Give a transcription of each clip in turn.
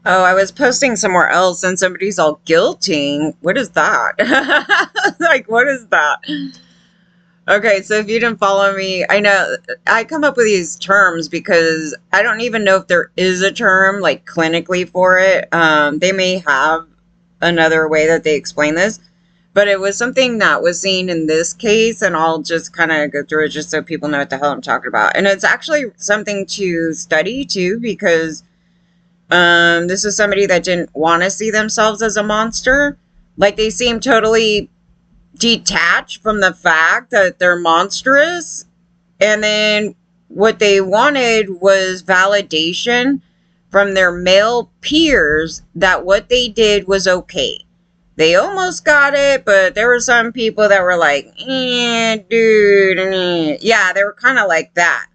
Oh, I was posting somewhere else and somebody's all guilting. What is that? Like, what is that? Okay, so if you didn't follow me, I know I come up with these terms because I don't even know if there is a term like clinically for it. They may have another way that they explain this, but it was something that was seen in this case, and I'll just kind of go through it just so people know what the hell I'm talking about. And it's actually something to study too, because this is somebody that didn't want to see themselves as a monster. Like they seem totally detached from the fact that they're monstrous. And then what they wanted was validation from their male peers that what they did was okay. They almost got it, but there were some people that were like, dude, yeah, they were kind of like that.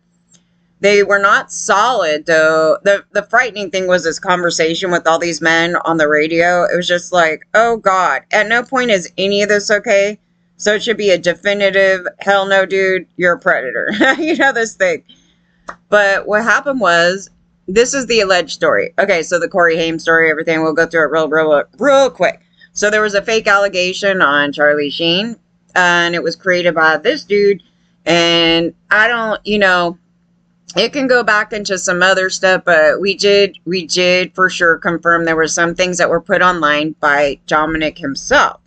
They were not solid, though. The frightening thing was this conversation with all these men on the radio. It was just like, oh, God. At no point is any of this okay. So it should be a definitive, hell no, dude, you're a predator. You know, this thing. But what happened was, this is the alleged story. Okay, so the Corey Haim story, everything, we'll go through it real quick. So there was a fake allegation on Charlie Sheen, and it was created by this dude. And I don't, it can go back into some other stuff, but we did for sure confirm there were some things that were put online by Dominick himself.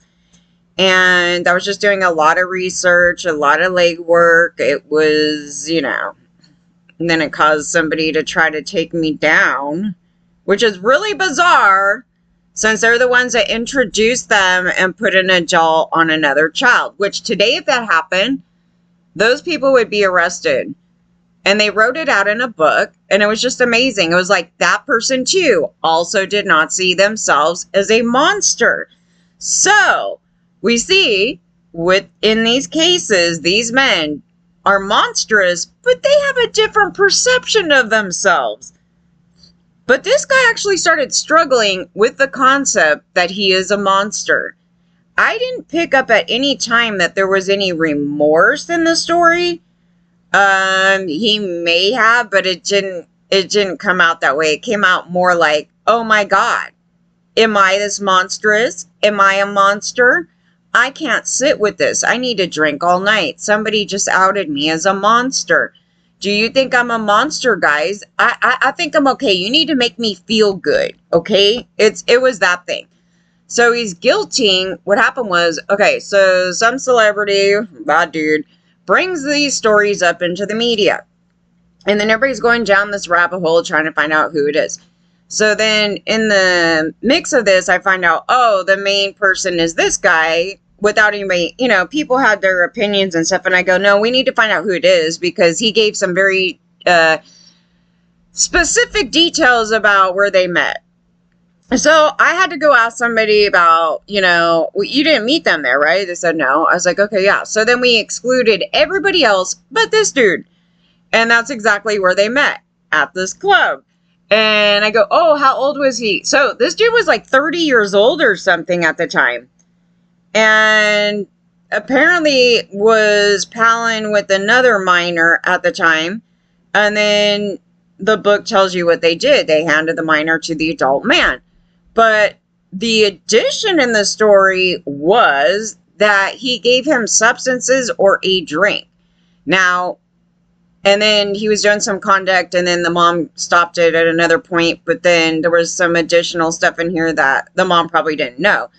And I was just doing a lot of research, a lot of legwork. It was, and then it caused somebody to try to take me down, which is really bizarre since they're the ones that introduced them and put an adult on another child, which today, if that happened, those people would be arrested. And they wrote it out in a book, and it was just amazing. It was like that person, too, also did not see themselves as a monster. So we see in these cases, these men are monstrous, but they have a different perception of themselves. But this guy actually started struggling with the concept that he is a monster. I didn't pick up at any time that there was any remorse in the story. He may have, but it didn't come out that way. It came out more like, oh my God, am I this monstrous? Am I a monster? I can't sit with this. I need to drink all night. Somebody just outed me as a monster. Do you think I'm a monster, guys? I think I'm okay. You need to make me feel good, okay? It was that thing. So he's guilting. What happened was, okay, so some celebrity, bad dude, brings these stories up into the media. And then everybody's going down this rabbit hole trying to find out who it is. So then in the mix of this, I find out, oh, the main person is this guy without anybody, people had their opinions and stuff. And I go, no, we need to find out who it is because he gave some very specific details about where they met. So I had to go ask somebody about, you didn't meet them there, right? They said no. I was like, okay, yeah. So then we excluded everybody else but this dude. And that's exactly where they met, at this club. And I go, oh, how old was he? So this dude was like 30 years old or something at the time. And apparently was palling with another minor at the time. And then the book tells you what they did. They handed the minor to the adult man. But the addition in the story was that he gave him substances or a drink. Now, and then he was doing some conduct, and then the mom stopped it at another point. But then there was some additional stuff in here that the mom probably didn't know.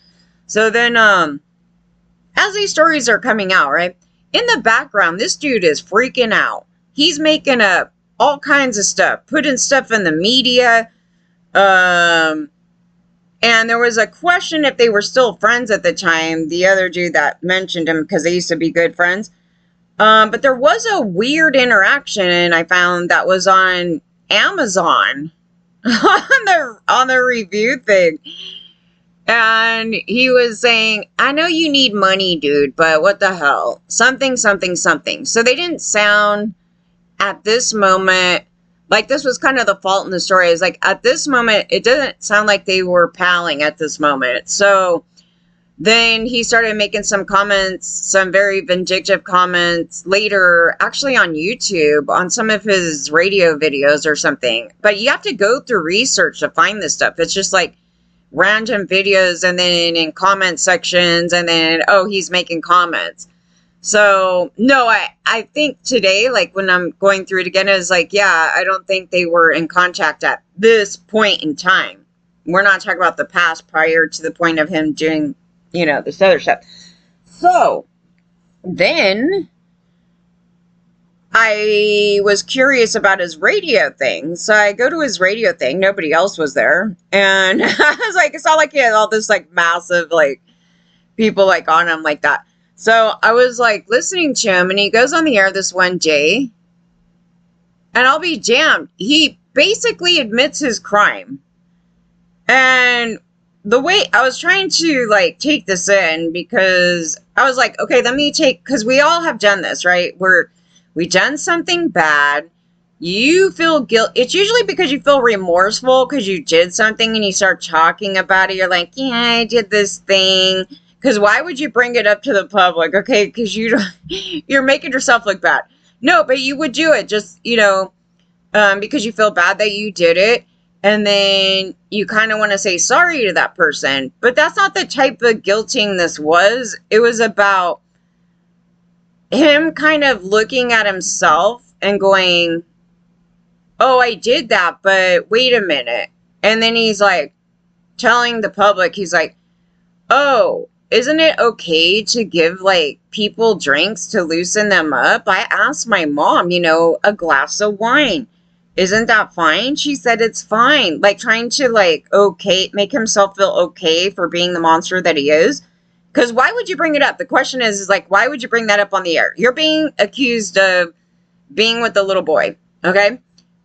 So then, as these stories are coming out, right, in the background, this dude is freaking out. He's making up all kinds of stuff, putting stuff in the media. And there was a question if they were still friends at the time, the other dude that mentioned him, because they used to be good friends. But there was a weird interaction I found that was on Amazon on the review thing. And he was saying, I know you need money, dude, but what the hell? Something, something, something. So they didn't sound at this moment, like this was kind of the fault in the story. It's like at this moment, it doesn't sound like they were palling at this moment. So Then he started making some comments, some very vindictive comments later, actually on YouTube, on some of his radio videos or something. But you have to go through research to find this stuff. It's just like random videos and then in comment sections and then, oh, he's making comments. So, no, I think today, like when I'm going through it again, is like, yeah, I don't think they were in contact at this point in time. We're not talking about the past prior to the point of him doing, this other stuff. So, then I was curious about his radio thing. So I go to his radio thing. Nobody else was there. And I was like, it's not like he had all this like massive like people like on him like that. So I was like listening to him and he goes on the air this one day. And I'll be jammed. He basically admits his crime. And the way I was trying to like take this in, because I was like, okay, let me take, because we all have done this, right? We done something bad. You feel guilt. It's usually because you feel remorseful because you did something and you start talking about it. You're like, yeah, I did this thing. Because why would you bring it up to the public? Okay, because you're making yourself look bad. No, but you would do it just, because you feel bad that you did it. And then you kind of want to say sorry to that person. But that's not the type of guilting this was. It was about him kind of looking at himself and going, oh, I did that, but wait a minute. And then he's like telling the public, he's like, oh, isn't it okay to give like people drinks to loosen them up? I asked my mom, a glass of wine. Isn't that fine? She said it's fine. Like trying to like, make himself feel okay for being the monster that he is. Because why would you bring it up? The question is like, why would you bring that up on the air? You're being accused of being with the little boy. Okay.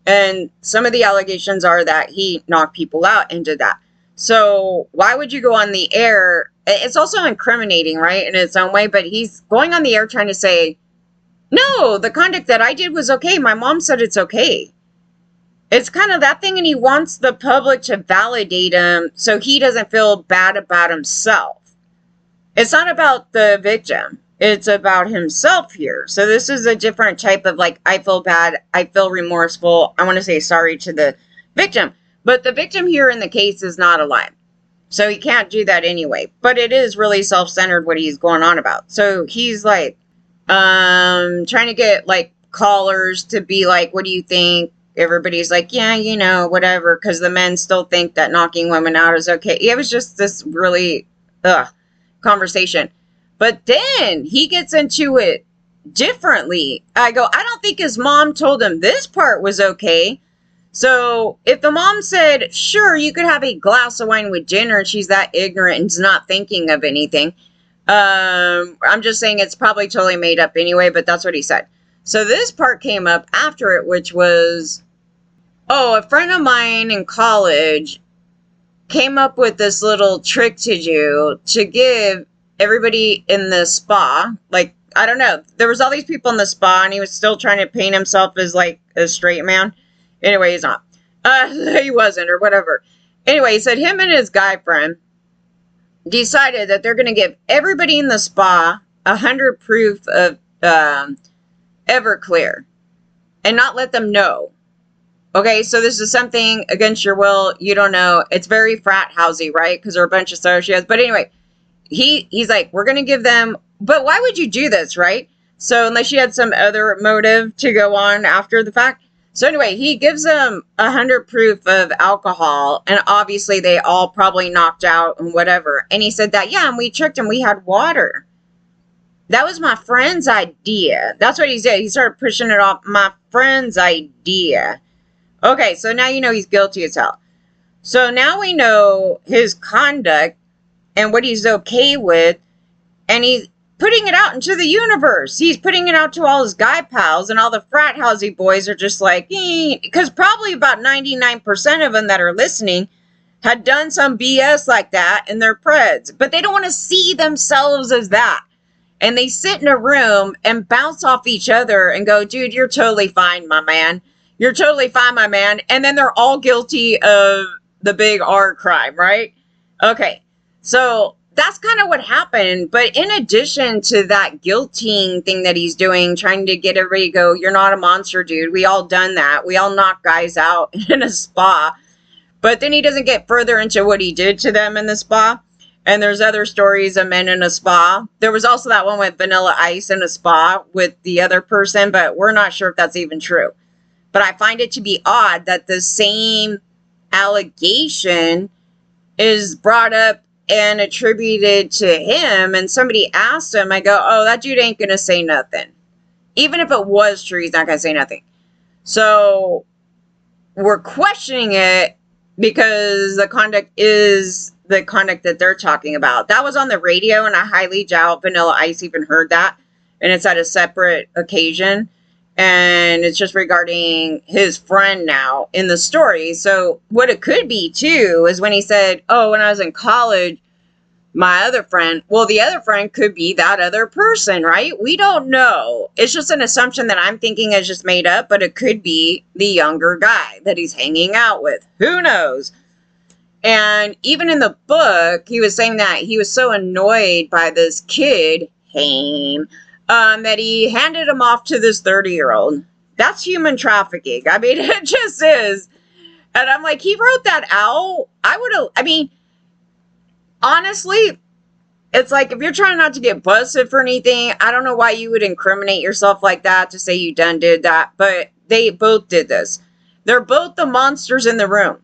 And some of the allegations are that he knocked people out and did that. So why would you go on the air? It's also incriminating, right? In its own way, but he's going on the air trying to say, no, the conduct that I did was okay. My mom said it's okay. It's kind of that thing, and he wants the public to validate him so he doesn't feel bad about himself. It's not about the victim. It's about himself here. So this is a different type of like, I feel bad, I feel remorseful, I want to say sorry to the victim. But the victim here in the case is not alive. So he can't do that anyway. But it is really self-centered what he's going on about. So he's like, trying to get like callers to be like, what do you think? Everybody's like, yeah, whatever. Because the men still think that knocking women out is okay. It was just this really, conversation. But then he gets into it differently. I go, I don't think his mom told him this part was okay. So if the mom said, sure, you could have a glass of wine with dinner, and she's that ignorant and's not thinking of anything. I'm just saying it's probably totally made up anyway, but that's what he said. So this part came up after it, which was, a friend of mine in college came up with this little trick to do to give everybody in the spa, like, I don't know, there was all these people in the spa and he was still trying to paint himself as like a straight man. Anyway, he's not. He wasn't, or whatever. Anyway, he said him and his guy friend decided that they're going to give everybody in the spa 100 proof of Everclear and not let them know. Okay, so this is something against your will. You don't know. It's very frat housey, right? Because they're a bunch of associates. But anyway, he's like, we're going to give them. But why would you do this, right? So unless you had some other motive to go on after the fact. So anyway, he gives them 100 proof of alcohol. And obviously they all probably knocked out and whatever. And he said that, yeah, and we tricked him. We had water. That was my friend's idea. That's what he said. He started pushing it off. My friend's idea. Okay, so now you know he's guilty as hell. So now we know his conduct and what he's okay with. And he's putting it out into the universe. He's putting it out to all his guy pals. And all the frat housey boys are just like, because probably about 99% of them that are listening had done some BS like that in their preds. But they don't want to see themselves as that. And they sit in a room and bounce off each other and go, dude, you're totally fine, my man. You're totally fine, my man. And then they're all guilty of the big R crime, right? Okay. So that's kind of what happened. But in addition to that guilting thing that he's doing, trying to get everybody to go, you're not a monster, dude. We all done that. We all knock guys out in a spa. But then he doesn't get further into what he did to them in the spa. And there's other stories of men in a spa. There was also that one with Vanilla Ice in a spa with the other person, but we're not sure if that's even true. But I find it to be odd that the same allegation is brought up and attributed to him, and somebody asked him, I go, oh, that dude ain't gonna say nothing. Even if it was true, he's not gonna say nothing. So we're questioning it because the conduct is the conduct that they're talking about. That was on the radio, and I highly doubt Vanilla Ice even heard that, and it's at a separate occasion. And it's just regarding his friend now in the story. So what it could be, too, is when he said, oh, when I was in college, my other friend, well, the other friend could be that other person, right? We don't know. It's just an assumption that I'm thinking is just made up, but it could be the younger guy that he's hanging out with. Who knows? And even in the book, he was saying that he was so annoyed by this kid, Haim, that he handed him off to this 30-year-old. That's human trafficking. I mean, it just is. And I'm like, he wrote that out. Honestly, it's like, if you're trying not to get busted for anything, I don't know why you would incriminate yourself like that to say you done did that. But they both did this. They're both the monsters in the room.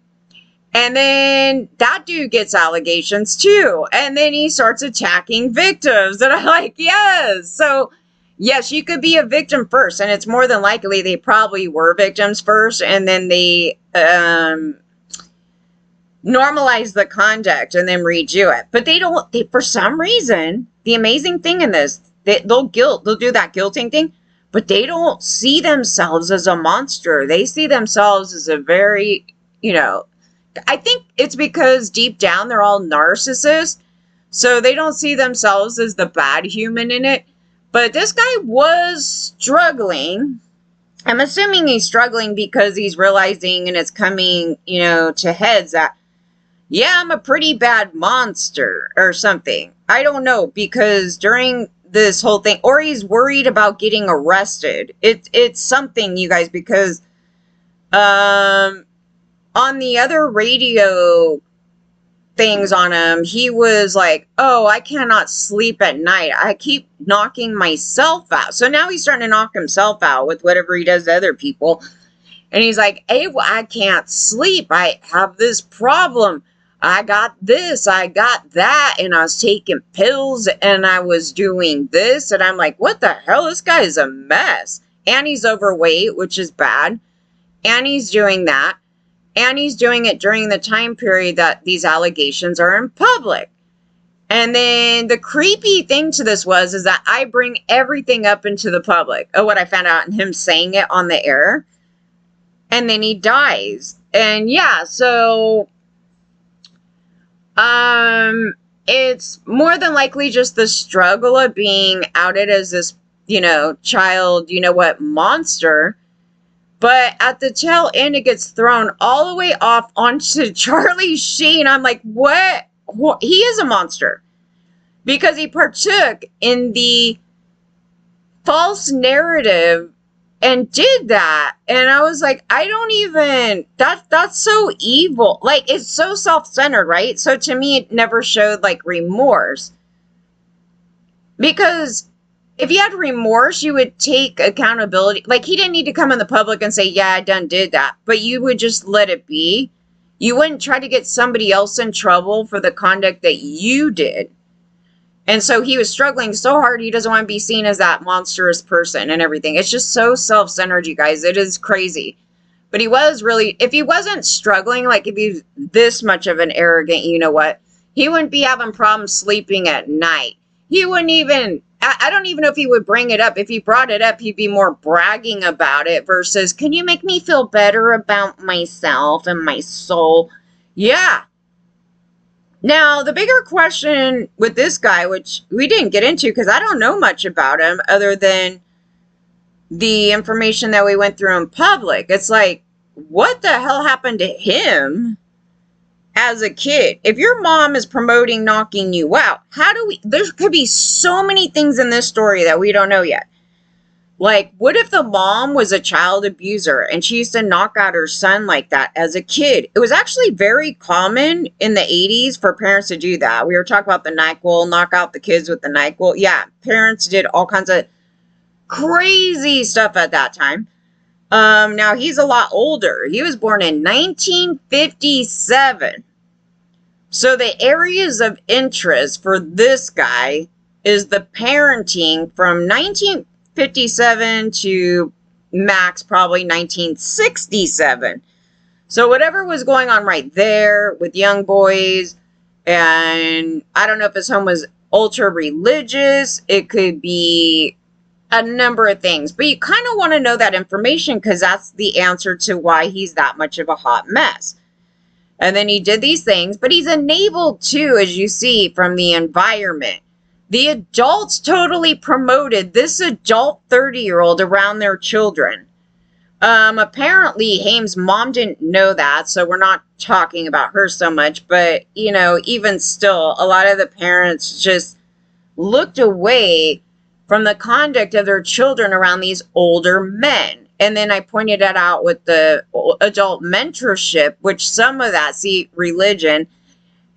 And then that dude gets allegations too. And then he starts attacking victims. And I'm like, yes. So, yes, you could be a victim first. And it's more than likely they probably were victims first. And then they normalize the conduct and then redo it. But for some reason, the amazing thing in this, they'll do that guilting thing. But they don't see themselves as a monster. They see themselves as a very, I think it's because deep down they're all narcissists, so they don't see themselves as the bad human in it. But this guy was struggling. I'm assuming he's struggling because he's realizing, and it's coming, to heads that, yeah, I'm a pretty bad monster or something. I don't know, because during this whole thing, or he's worried about getting arrested. It's something, you guys, because on the other radio things on him, he was like, oh, I cannot sleep at night. I keep knocking myself out. So now he's starting to knock himself out with whatever he does to other people. And he's like, hey, well, I can't sleep. I have this problem. I got this, I got that, and I was taking pills, and I was doing this. And I'm like, what the hell? This guy is a mess. And he's overweight, which is bad. And he's doing that. And he's doing it during the time period that these allegations are in public. And then the creepy thing to this is that I bring everything up into the public. Oh, what I found out and him saying it on the air. And then he dies. And yeah, so it's more than likely just the struggle of being outed as this, child, monster. But at the tail end, it gets thrown all the way off onto Charlie Sheen. I'm like, what? He is a monster. Because he partook in the false narrative and did that. And I was like, that's so evil. Like, it's so self-centered, right? So to me, it never showed, remorse. Because if you had remorse, you would take accountability. He didn't need to come in the public and say, yeah, I done did that. But you would just let it be. You wouldn't try to get somebody else in trouble for the conduct that you did. And so he was struggling so hard, he doesn't want to be seen as that monstrous person and everything. It's just so self-centered, you guys. It is crazy. But he was really, if he wasn't struggling, if he's this much of an arrogant, he wouldn't be having problems sleeping at night. He wouldn't even, I don't even know if he would bring it up. If he brought it up, he'd be more bragging about it versus, can you make me feel better about myself and my soul? Yeah. Now, the bigger question with this guy, which we didn't get into because I don't know much about him other than the information that we went through in public. It's like, what the hell happened to him as a kid. If your mom is promoting knocking you out, there could be so many things in this story that we don't know yet. Like, what if the mom was a child abuser and she used to knock out her son like that as a kid? It was actually very common in the 80s for parents to do that. We were talking about the NyQuil, knock out the kids with the NyQuil. Yeah, parents did all kinds of crazy stuff at that time. Now he's a lot older. He was born in 1957. So the areas of interest for this guy is the parenting from 1957 to max probably 1967. So whatever was going on right there with young boys, and I don't know if his home was ultra religious, it could be a number of things, but you kind of want to know that information because that's the answer to why he's that much of a hot mess. And then he did these things, but he's enabled too, as you see from the environment. The adults totally promoted this adult 30-year-old around their children. Apparently Haim's mom didn't know that, so we're not talking about her so much, but even still, a lot of the parents just looked away from the conduct of their children around these older men. And then I pointed that out with the adult mentorship, which some of that, see, religion,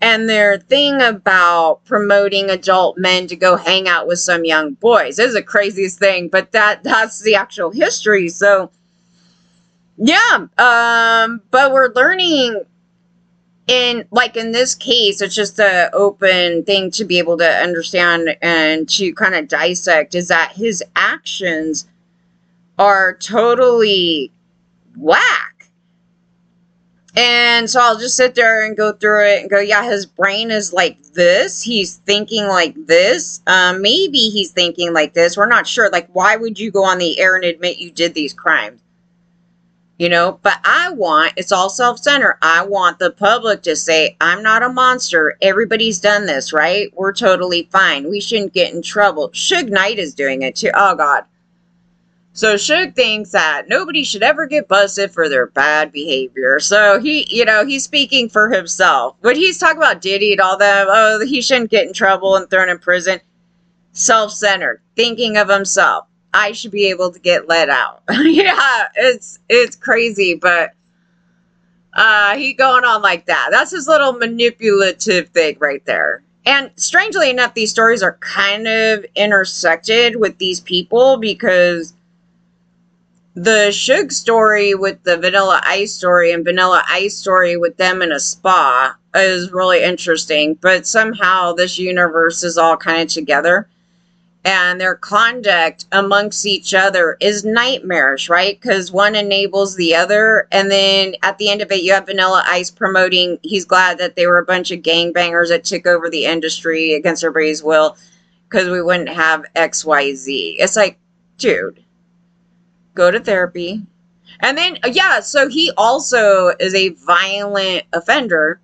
and their thing about promoting adult men to go hang out with some young boys. This is the craziest thing, but that's the actual history. So, yeah, but we're learning in this case, it's just an open thing to be able to understand and to kind of dissect, is that his actions are totally whack. And so I'll just sit there and go through it and go, yeah, his brain is like this. He's thinking like this. Maybe he's thinking like this. We're not sure. Like, why would you go on the air and admit you did these crimes? But it's all self-centered. I want the public to say, I'm not a monster. Everybody's done this, right? We're totally fine. We shouldn't get in trouble. Suge Knight is doing it too. Oh, God. So Suge thinks that nobody should ever get busted for their bad behavior. So he's speaking for himself. When he's talking about Diddy and all that, he shouldn't get in trouble and thrown in prison. Self-centered, thinking of himself. I should be able to get let out. Yeah, it's crazy, but he going on like that. That's his little manipulative thing right there. And strangely enough, these stories are kind of intersected with these people, because the Suge story with the Vanilla Ice story and Vanilla Ice story with them in a spa is really interesting. But somehow this universe is all kind of together. And their conduct amongst each other is nightmarish, right? Because one enables the other. And then at the end of it, you have Vanilla Ice promoting, he's glad that they were a bunch of gangbangers that took over the industry against everybody's will, because we wouldn't have XYZ. It's like, dude, go to therapy. And then, yeah, so he also is a violent offender.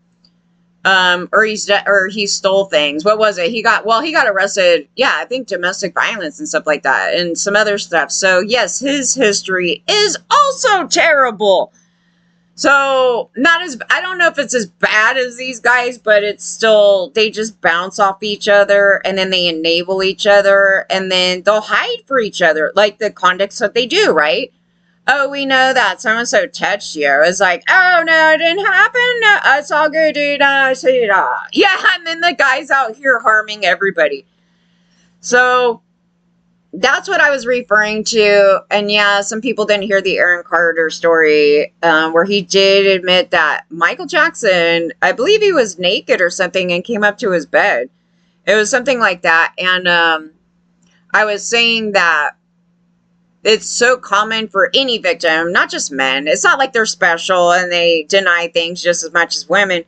Or he stole things. What was it? He got arrested. Yeah, I think domestic violence and stuff like that, and some other stuff. So yes, his history is also terrible. So I don't know if it's as bad as these guys, but it's still, they just bounce off each other, and then they enable each other, and then they'll hide for each other, like the conducts that they do, right? Oh, we know that so-and-so touched you. It's like, oh, no, it didn't happen. No, it's all good, dude. I see it all. Yeah, and then the guy's out here harming everybody. So that's what I was referring to. And yeah, some people didn't hear the Aaron Carter story, where he did admit that Michael Jackson, I believe he was naked or something and came up to his bed. It was something like that. And I was saying that it's so common for any victim, not just men. It's not like they're special and they deny things just as much as women.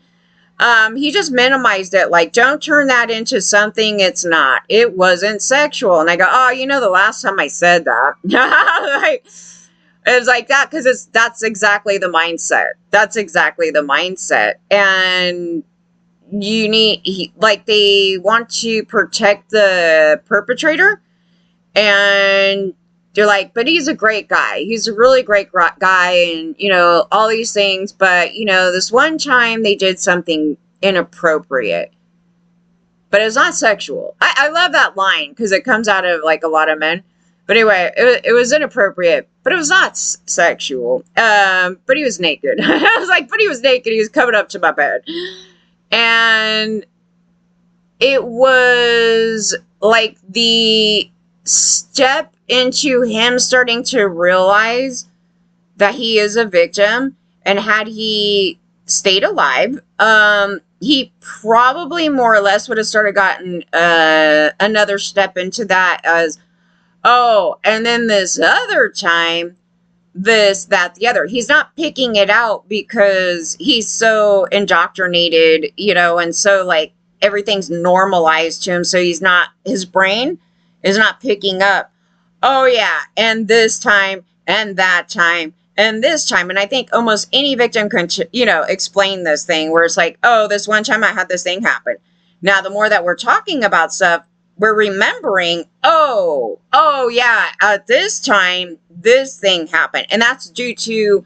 He just minimized it. Like, don't turn that into something it's not. It wasn't sexual. And I go, oh, the last time I said that. It's like that, because that's exactly the mindset. That's exactly the mindset. And they want to protect the perpetrator. And they're like, but he's a great guy. He's a really great guy, and all these things. But this one time they did something inappropriate, but it's not sexual. I love that line because it comes out of like a lot of men. But anyway, it was inappropriate, but it was not sexual. But he was naked. I was like, but he was naked. He was coming up to my bed, and it was like the step into him starting to realize that he is a victim, and had he stayed alive, he probably more or less would have gotten another step into that as, oh, and then this other time, this, that, the other. He's not picking it out because he's so indoctrinated, and so like everything's normalized to him. So his brain is not picking up, oh yeah, and this time, and that time, and this time. And I think almost any victim can, explain this thing where it's like, oh, this one time I had this thing happen. Now, the more that we're talking about stuff, we're remembering, oh yeah, at this time, this thing happened. And that's due to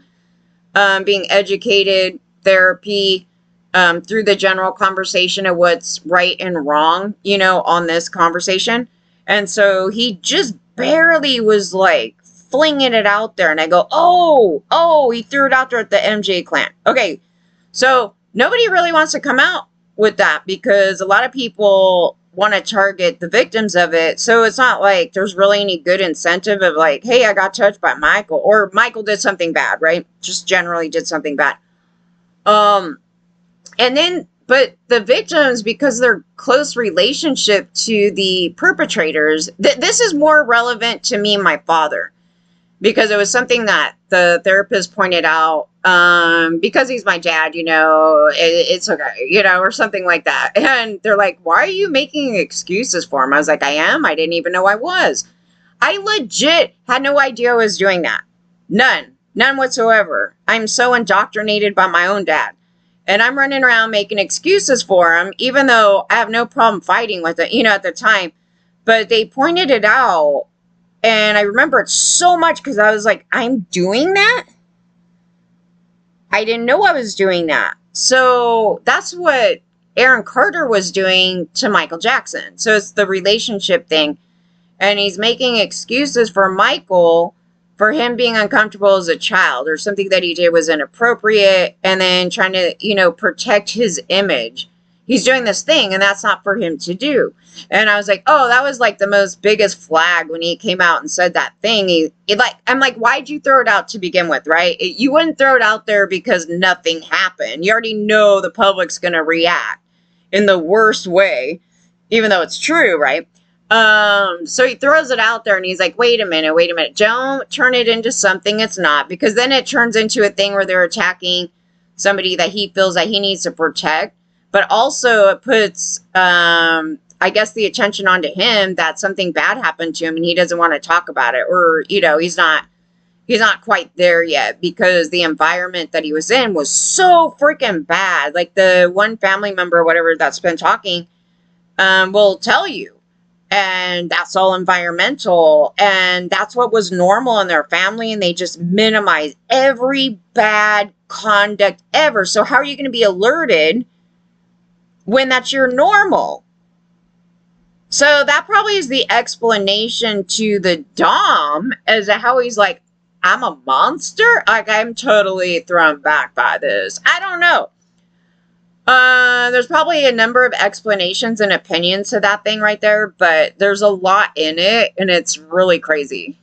being educated, therapy, through the general conversation of what's right and wrong, on this conversation. And so he just barely was like flinging it out there. And I go, oh, he threw it out there at the MJ clan. Okay, so nobody really wants to come out with that because a lot of people want to target the victims of it. So it's not like there's really any good incentive of like, hey, I got touched by Michael, or Michael did something bad, right? Just generally did something bad. And then, but the victims, because of their close relationship to the perpetrators, this is more relevant to me and my father, because it was something that the therapist pointed out, because he's my dad, it's okay, or something like that. And they're like, why are you making excuses for him? I was like, I am. I didn't even know I was. I legit had no idea I was doing that. None whatsoever. I'm so indoctrinated by my own dad. And I'm running around making excuses for him, even though I have no problem fighting with it, at the time. But they pointed it out, and I remember it so much because I was like, I'm doing that? I didn't know I was doing that. So that's what Aaron Carter was doing to Michael Jackson. So it's the relationship thing. And he's making excuses for Michael for him being uncomfortable as a child, or something that he did was inappropriate, and then trying to, protect his image. He's doing this thing, and that's not for him to do. And I was like, oh, that was like the most biggest flag when he came out and said that thing. I'm like, why'd you throw it out to begin with, right? You wouldn't throw it out there because nothing happened. You already know the public's going to react in the worst way, even though it's true, right? So he throws it out there and he's like, wait a minute. Don't turn it into something it's not, because then it turns into a thing where they're attacking somebody that he feels that he needs to protect. But also it puts, I guess, the attention onto him that something bad happened to him and he doesn't want to talk about it, or, he's not quite there yet because the environment that he was in was so freaking bad. Like the one family member or whatever that's been talking, will tell you. And that's all environmental, and that's what was normal in their family, and they just minimize every bad conduct ever. So how are you going to be alerted when that's your normal? So that probably is the explanation to the Dom as to how he's like, I'm a monster? Like, I'm totally thrown back by this. I don't know. There's probably a number of explanations and opinions to that thing right there, but there's a lot in it, and it's really crazy.